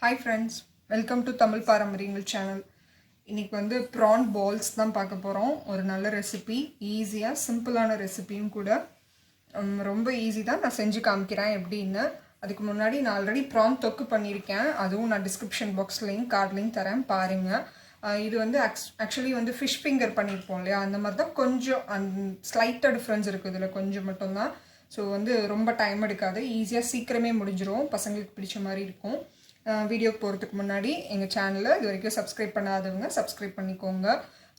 Hi friends, welcome to Tamil Paramariyangal channel. இன்னைக்கு வந்து prawn balls தான் பார்க்க போறோம். ஒரு நல்ல ரெசிபி, ஈஸியா சிம்பிளான ரெசிபியும் கூட. ரொம்ப ஈஸி தான், நான் செஞ்சு காமிக்கிறேன் எப்படின்னு. அதுக்கு முன்னாடி நான் ஆல்ரெடி prawn தொக்கு பண்ணியிருக்கேன். அதுவும் நான் டிஸ்கிரிப்ஷன் பாக்ஸ்லையும் கார்ட்லையும் தரேன் பாருங்க. இது வந்து ஆக்சுவலி வந்து ஃபிஷ் ஃபிங்கர் பண்ணியிருப்போம் இல்லையா, அந்த மாதிரி தான். கொஞ்சம் ஸ்லைட்டாக டிஃப்ரென்ஸ் இருக்குது இதில், கொஞ்சம் மட்டும்தான். ஸோ வந்து ரொம்ப டைம் எடுக்காது, ஈஸியாக சீக்கிரமே முடிஞ்சிடும், பசங்களுக்கு பிடிச்ச மாதிரி இருக்கும். வீடியோக்கு போகிறதுக்கு முன்னாடி எங்கள் சேனலை இது வரைக்கும் சப்ஸ்கிரைப் பண்ணாதவங்க சப்ஸ்கிரைப் பண்ணிக்கோங்க.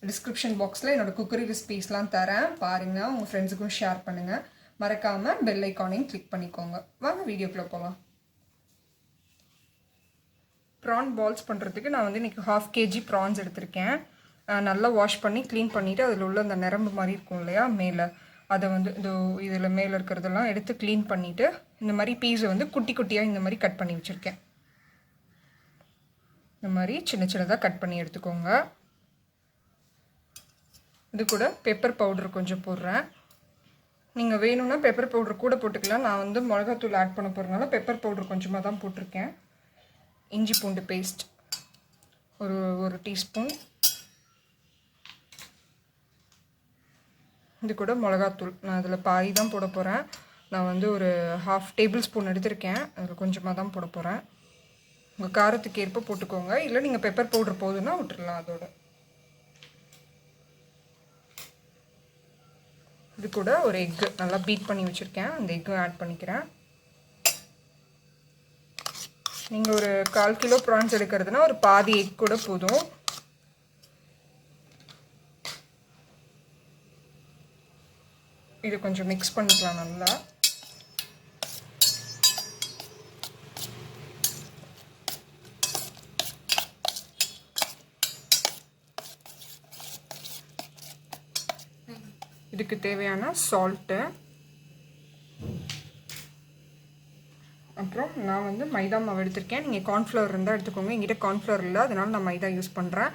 டிஸ்கிரிப்ஷன் பாக்ஸில் என்னோடய குக்கரி ரெசிபீஸ்லாம் தரேன் பாருங்கள், உங்கள் ஃப்ரெண்ட்ஸுக்கும் ஷேர் பண்ணுங்கள். மறக்காமல் பெல் ஐக்கானையும் கிளிக் பண்ணிக்கோங்க. வாங்க வீடியோக்குள்ளே போகலாம். ப்ரான் பால்ஸ் பண்ணுறதுக்கு நான் வந்து இன்றைக்கி 1/2 kg ப்ரான்ஸ் எடுத்திருக்கேன். நல்லா வாஷ் பண்ணி க்ளீன் பண்ணிவிட்டு அதில் உள்ள அந்த நரம்பு மாதிரி இருக்கும் இல்லையா மேலே, அதை வந்து இதில் மேலே இருக்கிறதெல்லாம் எடுத்து க்ளீன் பண்ணிவிட்டு இந்த மாதிரி பீஸை வந்து குட்டி குட்டியாக இந்த மாதிரி கட் பண்ணி வச்சுருக்கேன். இந்த மாதிரி சின்ன சின்னதாக கட் பண்ணி எடுத்துக்கோங்க. இது கூட பெப்பர் பவுடர் கொஞ்சம் போடுறேன். நீங்கள் வேணும்னா பெப்பர் பவுடர் கூட போட்டுக்கலாம். நான் வந்து மிளகாத்தூள் ஆட் பண்ண போகிறதுனால பெப்பர் பவுடர் கொஞ்சமாக தான் போட்டிருக்கேன். இஞ்சி பூண்டு பேஸ்ட் ஒரு டீஸ்பூன். இது கூட மிளகாத்தூள் நான் அதில் பாதி தான் போட போகிறேன். நான் வந்து ஒரு 1/2 டேபிள் ஸ்பூன் எடுத்திருக்கேன், அதில் கொஞ்சமாக தான் போட போகிறேன். உங்கள் காரத்துக்கு ஏற்ப போட்டுக்கோங்க, இல்லை நீங்கள் பெப்பர் பவுடர் போதுன்னா விட்டுடலாம் அதோட. இது கூட ஒரு எக்கு நல்லா பீட் பண்ணி வச்சுருக்கேன், அந்த எக்கும் ஆட் பண்ணிக்கிறேன். நீங்கள் ஒரு 1/4 கிலோ ப்ரான்ஸ் எடுக்கிறதுனா ஒரு பாதி எக் கூட போதும். இது கொஞ்சம் மிக்ஸ் பண்ணிக்கலாம் நல்லா. இதுக்கு தேவையான சால்ட்டு, அப்புறம் நான் வந்து மைதா மாவு எடுத்திருக்கேன். நீங்கள் கார்ன்ஃப்ளவர் இருந்தால் எடுத்துக்கோங்க, எங்கிட்ட கார்ன்ஃப்ளவர் இல்லை, அதனால நான் மைதா யூஸ் பண்ணுறேன்.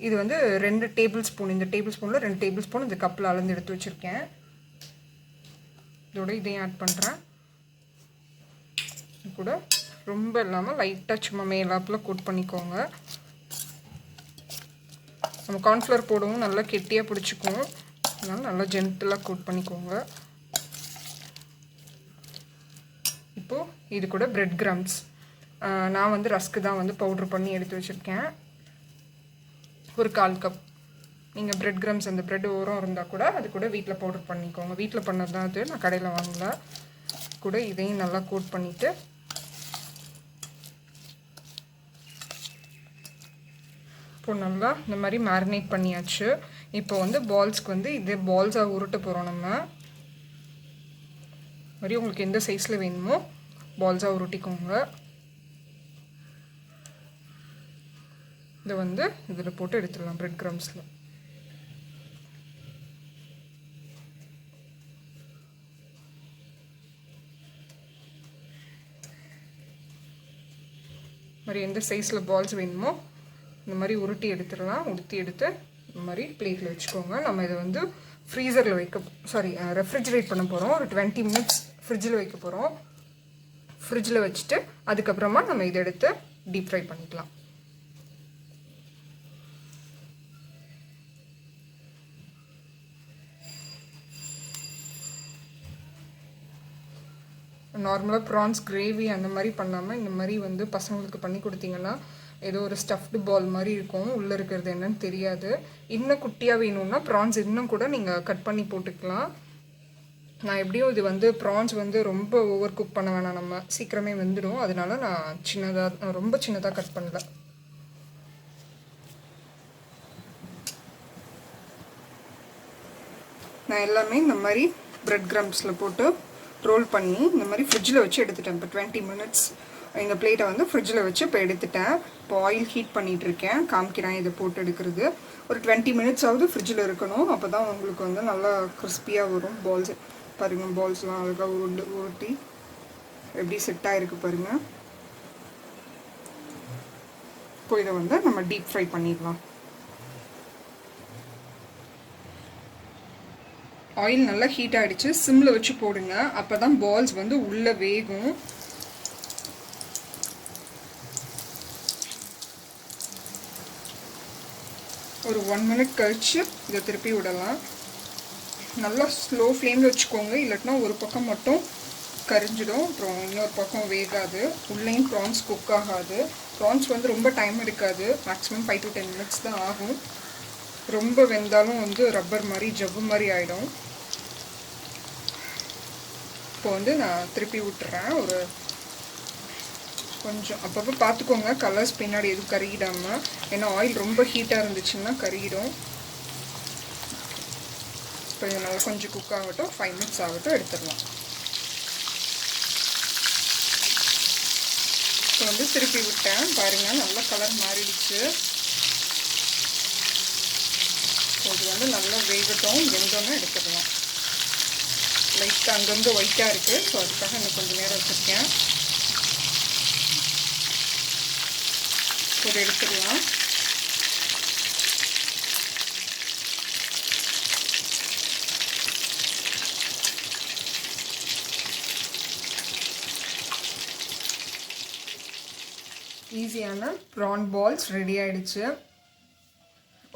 இது வந்து 2 டேபிள் ஸ்பூன், இந்த டேபிள் ஸ்பூனில் 2 டேபிள் ஸ்பூன் இந்த கப்பில் அளந்து எடுத்து வச்சுருக்கேன். இதோட இதையும் ஆட் பண்ணுறேன். இது கூட ரொம்ப இல்லாமல் லைட்டாக சும்மா மேலாப்பில் கோட் பண்ணிக்கோங்க. நம்ம கார்ன்ஃப்ளவர் போடவும் நல்லா கெட்டியாக பிடிச்சிக்கும், அதனால் நல்லா ஜென்டிலாக கோட் பண்ணிக்கோங்க. இப்போது இது கூட பிரெட் கிரம்ஸ், நான் வந்து ரஸ்க்கு தான் வந்து பவுட்ரு பண்ணி எடுத்து வச்சுருக்கேன், ஒரு 1/4 கப். நீங்கள் பிரெட் கிரம்ஸ் அந்த பிரெட் ஓரம் இருந்தால் கூட அது கூட வீட்டில் பவுடர் பண்ணிக்கோங்க. வீட்டில் பண்ணது தான் அது, நான் கடையில் வாங்கல. கூட இதையும் நல்லா கோட் பண்ணிவிட்டு இப்போ நல்லா இந்த மாதிரி மேரினேட் பண்ணியாச்சு. இப்போ வந்து பால்ஸ்க்கு வந்து இதே பால்ஸாக உருட்ட போகிறோம். நம்ம மாதிரி உங்களுக்கு எந்த சைஸில் வேணுமோ பால்ஸாக உருட்டிக்கோங்க. இதை வந்து இதில் போட்டு எடுத்துடலாம் பிரெட் கிரம்ஸில். மாதிரி எந்த சைஸில் பால்ஸ் வேணுமோ இந்த மாதிரி உருட்டி எடுத்துடலாம். உருட்டி எடுத்து இந்த மாதிரி பிளேட்டில் வச்சுக்கோங்க. நம்ம இதை வந்து ஃப்ரீசரில் ரெஃப்ரிஜரேட் பண்ண போகிறோம். ஒரு 20 மினிட்ஸ் ஃப்ரிட்ஜில் வைக்க போகிறோம். ஃப்ரிட்ஜில் வச்சுட்டு அதுக்கப்புறமா நம்ம இதை எடுத்து டீப் ஃப்ரை பண்ணிக்கலாம். நார்மலாக ப்ரான்ஸ் கிரேவி அந்த மாதிரி பண்ணாமல் இந்த மாதிரி வந்து பசங்களுக்கு பண்ணி கொடுத்தீங்கன்னா ஏதோ ஒரு ஸ்டஃப்டு பால் மாதிரி இருக்கும், உள்ளே இருக்கிறது என்னன்னு தெரியாது. இன்னும் குட்டியாக வேணும்னா ப்ரான்ஸ் இன்னும் கூட நீங்கள் கட் பண்ணி போட்டுக்கலாம். நான் எப்படியும் இது வந்து ப்ரான்ஸ் வந்து ரொம்ப ஓவர் குக் பண்ண வேணாம், நம்ம சீக்கிரமே வெந்துடும், அதனால நான் ரொம்ப சின்னதாக கட் பண்ணல. நான் எல்லாமே இந்த மாதிரி பிரெட் கிரம்ஸில் போட்டு ரோல் பண்ணி இந்த மாதிரி ஃப்ரிட்ஜில் வச்சு எடுத்துட்டேன். இப்போ 20 மினிட்ஸ் இந்த பிளேட்டை வந்து ஃப்ரிட்ஜில் வச்சு இப்போ எடுத்துட்டேன். இப்போ ஆயில் ஹீட் பண்ணிகிட்ருக்கேன், காமிக்கிறேன் இதை போட்டு எடுக்கிறது. ஒரு 20 மினிட்ஸ் ஆகுது ஃப்ரிட்ஜில் இருக்கணும், அப்போ தான் உங்களுக்கு வந்து நல்லா கிறிஸ்பியாக வரும் பால்ஸ். பாருங்கள், பால்ஸ்லாம் அழகாக உருட்டி எப்படி செட் ஆகிருக்கு பாருங்கள். இப்போ இதை வந்து நம்ம டீப் ஃப்ரை பண்ணிடலாம். ஆயில் நல்லா ஹீட் ஆகிடுச்சு, சிம்மில் வச்சு போடுங்க, அப்போ தான் பால்ஸ் வந்து உள்ளே வேகும். ஒரு 1 மினிட் கழித்து இதை திருப்பி விடலாம். நல்லா ஸ்லோ ஃப்ளேமில் வச்சுக்கோங்க, இல்லாட்டினா ஒரு பக்கம் மட்டும் கரிஞ்சிடும், அப்புறம் இன்னொரு பக்கம் வேகாது, உள்ளேயும் ப்ரான்ஸ் குக் ஆகாது. ப்ரான்ஸ் வந்து ரொம்ப டைம் எடுக்காது, மேக்ஸிமம் 5 to 10 மினிட்ஸ் தான் ஆகும். ரொம்ப வெந்தாலும் வந்து ரப்பர் மாதிரி ஜவ்வு மாதிரி ஆகிடும். இப்போ வந்து நான் திருப்பி விட்டுறேன். ஒரு கொஞ்சம் அப்பப்போ பார்த்துக்கோங்க கலர்ஸ் பின்னாடி எதுவும் கருகிடாமல், ஏன்னா ஆயில் ரொம்ப ஹீட்டாக இருந்துச்சுன்னா கருகிடும். இப்போ இது நல்லா கொஞ்சம் குக் ஆகட்டும், 5 மினிட்ஸ் ஆகட்டும், எடுத்துடலாம். இப்போ வந்து திருப்பி விட்டேன், பாருங்கள் நல்லா கலர் மாறிடுச்சு. இது வந்து நல்லா வேகட்டும், வெந்தோன்னு எடுத்துடலாம். லைட்டாக அங்கங்கே ஒயிட்டாக இருக்குது, ஸோ அதுக்காக இன்னும் கொஞ்சம் நேரம் வச்சுருக்கேன். ஒரு எடுத்துடலாம். ஈஸியான ப்ரான் பால்ஸ் ரெடி ஆகிடுச்சு.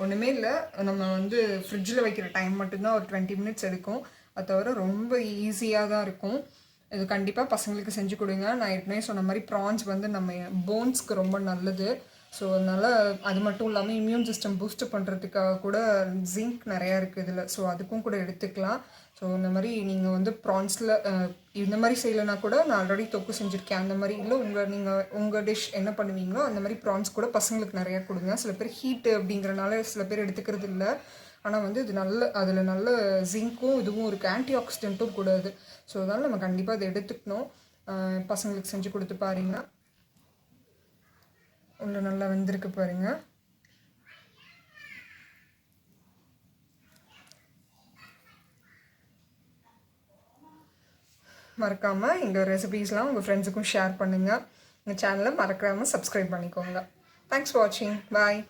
ஒன்றுமே இல்லை, நம்ம வந்து ஃப்ரிட்ஜில் வைக்கிற டைம் மட்டும்தான் ஒரு 20 மினிட்ஸ் எடுக்கும். அது தவிர ரொம்ப ஈஸியாக தான் இருக்கும். இது கண்டிப்பாக பசங்களுக்கு செஞ்சு கொடுங்க. நான் ஏற்கனவே சொன்ன மாதிரி ப்ரான்ஸ் வந்து நம்ம போன்ஸ்க்கு ரொம்ப நல்லது. ஸோ அதனால் அது மட்டும் இல்லாமல் இம்யூன் சிஸ்டம் பூஸ்ட் பண்ணுறதுக்காக கூட ஜிங்க் நிறையா இருக்குது இதில், ஸோ அதுக்கும் கூட எடுத்துக்கலாம். ஸோ இந்த மாதிரி நீங்கள் வந்து ப்ரான்ஸில் இந்த மாதிரி செய்யலைன்னா கூட நான் ஆல்ரெடி தொக்கு செஞ்சுருக்கேன். அந்த மாதிரி இல்லை உங்கள் டிஷ் என்ன பண்ணுவீங்களோ அந்த மாதிரி ப்ரான்ஸ் கூட பசங்களுக்கு நிறையா கொடுங்க. சில பேர் ஹீட்டு அப்படிங்கிறனால சில பேர் எடுத்துக்கிறது இல்லை, ஆனால் வந்து இது அதில் நல்ல ஜிங்க்கும் இதுவும் இருக்குது, ஆன்டி ஆக்சிடென்ட்டும் கூட அது. ஸோ அதனால் நம்ம கண்டிப்பாக அதை எடுத்துக்கணும். பசங்களுக்கு செஞ்சு கொடுத்து பாருங்க. உள்ள நல்லா வெந்திருக்கு பாருங்க. மறக்காமல் எங்கள் ரெசிபீஸ்லாம் உங்கள் ஃப்ரெண்ட்ஸுக்கும் ஷேர் பண்ணுங்கள். எங்கள் சேனலை மறக்காமல் சப்ஸ்கிரைப் பண்ணிக்கோங்க. தேங்க்ஸ் ஃபார் வாட்சிங். பாய்.